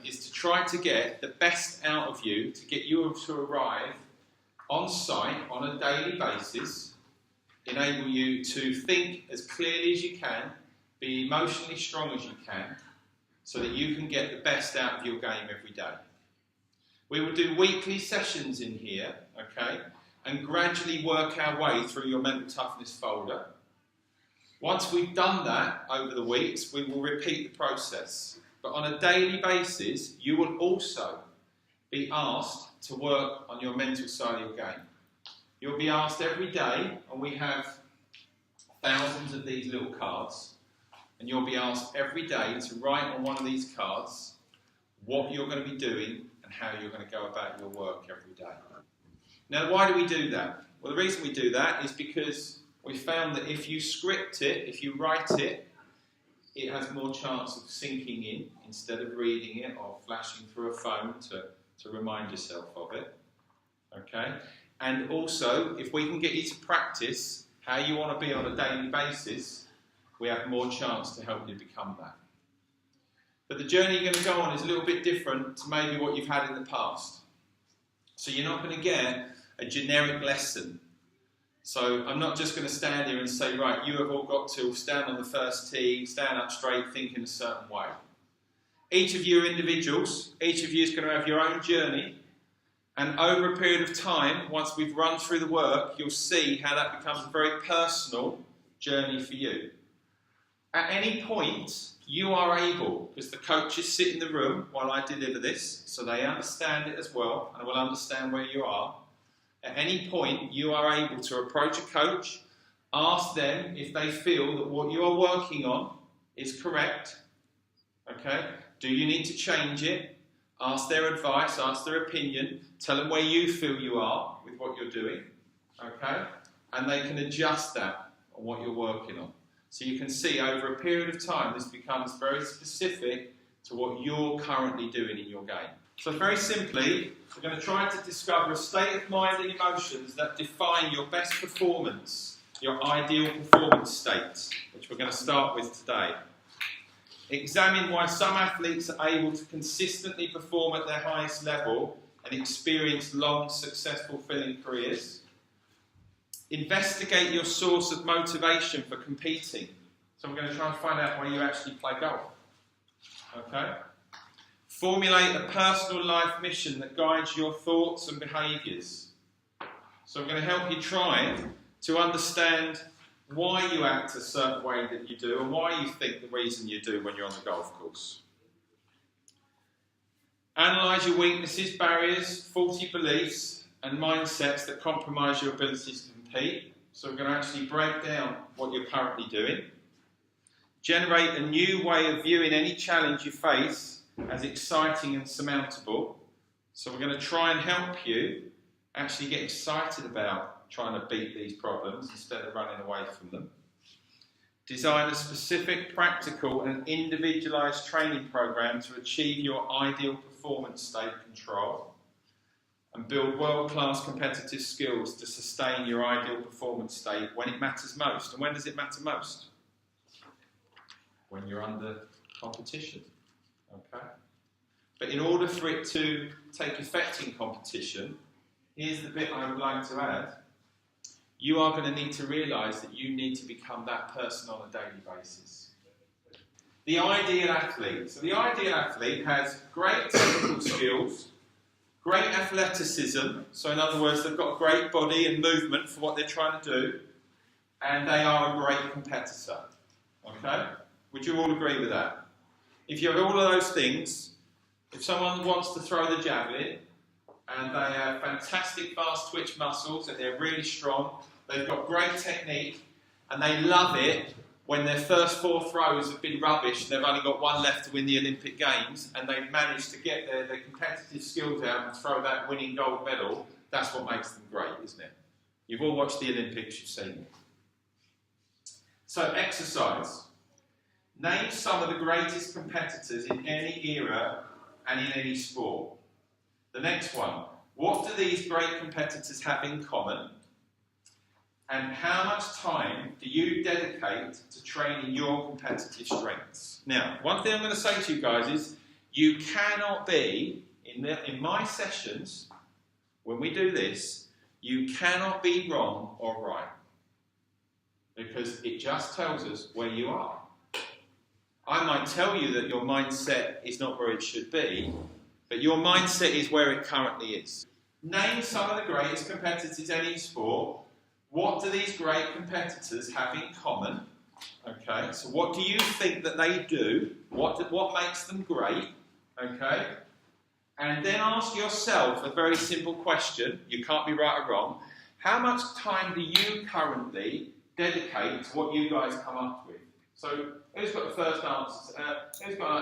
is to try to get the best out of you, to get you to arrive on site on a daily basis, enable you to think as clearly as you can, be emotionally strong as you can, so that you can get the best out of your game every day. We will do weekly sessions in here, okay, and gradually work our way through your mental toughness folder. Once we've done that over the weeks, we will repeat the process. But on a daily basis, you will also be asked to work on your mental side of your game. You'll be asked every day, and we have thousands of these little cards, and you'll be asked every day to write on one of these cards what you're going to be doing and how you're going to go about your work every day. Now, why do we do that? Well, the reason we do that is because we found that if you script it, if you write it, it has more chance of sinking in instead of reading it or flashing through a phone to remind yourself of it. Okay? And also, if we can get you to practice how you want to be on a daily basis, we have more chance to help you become that. But the journey you're going to go on is a little bit different to maybe what you've had in the past. So you're not going to get a generic lesson. So I'm not just going to stand here and say, right, you have all got to stand on the first tee, stand up straight, think in a certain way. Each of you are individuals. Each of you is going to have your own journey. And over a period of time, once we've run through the work, you'll see how that becomes a very personal journey for you. At any point, you are able, because the coaches sit in the room while I deliver this, so they understand it as well, and will understand where you are. At any point, you are able to approach a coach, ask them if they feel that what you are working on is correct. Okay? Do you need to change it? Ask their advice, ask their opinion, tell them where you feel you are with what you're doing. Okay? And they can adjust that on what you're working on. So you can see over a period of time, this becomes very specific to what you're currently doing in your game. So very simply, we're going to try to discover a state of mind and emotions that define your best performance, your ideal performance state, which we're going to start with today. Examine why some athletes are able to consistently perform at their highest level and experience long, successful, fulfilling careers. Investigate your source of motivation for competing. So we're going to try and find out why you actually play golf. Okay? Formulate a personal life mission that guides your thoughts and behaviours. So I'm going to help you try to understand why you act a certain way that you do and why you think the reason you do when you're on the golf course. Analyse your weaknesses, barriers, faulty beliefs and mindsets that compromise your ability to compete. So we're going to actually break down what you're currently doing. Generate a new way of viewing any challenge you face as exciting and surmountable. So we're going to try and help you actually get excited about trying to beat these problems instead of running away from them. Design a specific, practical and individualised training program to achieve your ideal performance state control. And build world-class competitive skills to sustain your ideal performance state when it matters most. And when does it matter most? When you're under competition. Okay? But in order for it to take effect in competition, here's the bit I would like to add. You are going to need to realise that you need to become that person on a daily basis. The ideal athlete. So the ideal athlete has great technical skills, great athleticism, so in other words, they've got great body and movement for what they're trying to do, and they are a great competitor. Okay? Would you all agree with that? If you have all of those things, if someone wants to throw the javelin, and they have fantastic fast twitch muscles, and they're really strong, they've got great technique, and they love it when their first 4 throws have been rubbish and they've only got one left to win the Olympic Games, and they've managed to get their competitive skills out and throw that winning gold medal, that's what makes them great, isn't it? You've all watched the Olympics, you've seen it. So, exercise. Name some of the greatest competitors in any era and in any sport. The next one. What do these great competitors have in common? And how much time do you dedicate to training your competitive strengths? Now, one thing I'm going to say to you guys is, You cannot be, in my sessions, when we do this, you cannot be wrong or right. Because it just tells us where you are. I might tell you that your mindset is not where it should be, but your mindset is where it currently is. Name some of the greatest competitors in any sport. What do these great competitors have in common? Okay, so what do you think that they do? What makes them great? Okay, and then ask yourself a very simple question. You can't be right or wrong. How much time do you currently dedicate to what you guys come up with? So, who's got the first answer?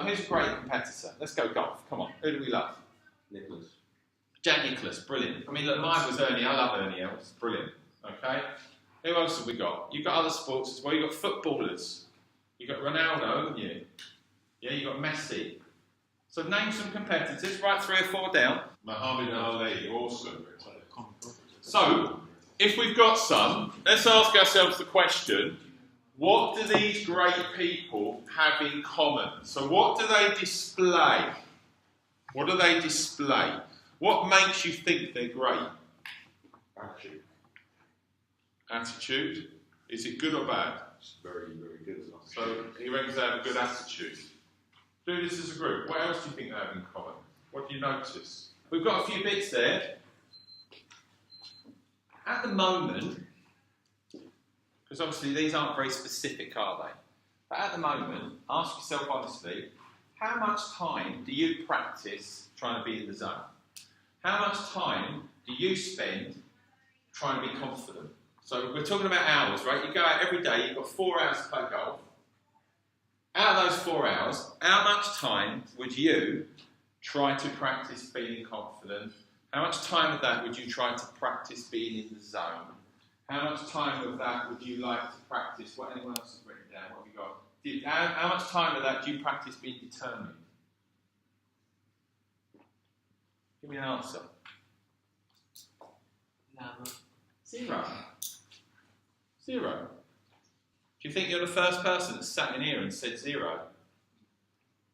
Who's a great competitor? Let's go golf. Come on. Who do we love? Nicholas. Jack Nicklaus. Brilliant. I mean, look, mine was Ernie. I love Ernie Els. Brilliant. Okay. Who else have we got? You've got other sports as well. You've got footballers. You've got Ronaldo, haven't you? Yeah, you've got Messi. So name some competitors. Write 3 or 4 down. Muhammad Ali, awesome. So, if we've got some, let's ask ourselves the question, what do these great people have in common? So what do they display? What do they display? What makes you think they're great? Attitude. Attitude. Is it good or bad? It's very, very good. So he reckons they have a good attitude. Do this as a group. What else do you think they have in common? What do you notice? We've got a few bits there. At the moment, because obviously these aren't very specific, are they? But at the moment, ask yourself honestly, how much time do you practice trying to be in the zone? How much time do you spend trying to be confident? So we're talking about hours, right? You go out every day, you've got 4 hours to play golf. Out of those 4 hours, how much time would you try to practice being confident? How much time of that would you try to practice being in the zone? How much time of that would you like to practice? What anyone else has written down? What have you got? How much time of that do you practice being determined? Give me an answer. None. 0. 0. Do you think you're the first person that sat in here and said 0?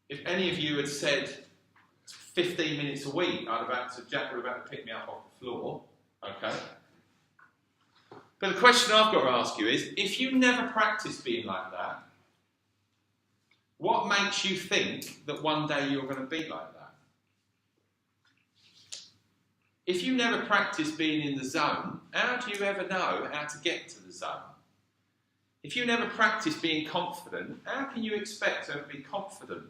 If any of you had said 15 minutes a week, Jack would have had to pick me up off the floor. Okay? But the question I've got to ask you is, if you never practice being like that, what makes you think that one day you're going to be like that? If you never practice being in the zone, how do you ever know how to get to the zone? If you never practice being confident, how can you expect to be confident?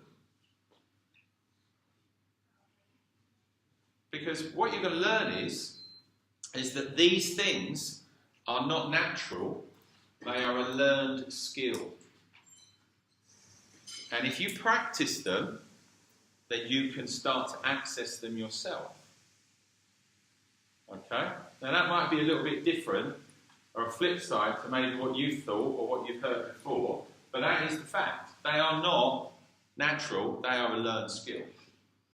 Because what you're going to learn is that these things are not natural, they are a learned skill. And if you practice them, then you can start to access them yourself. Okay? Now that might be a little bit different, or a flip side to maybe what you thought or what you've heard before, but that is the fact. They are not natural, they are a learned skill.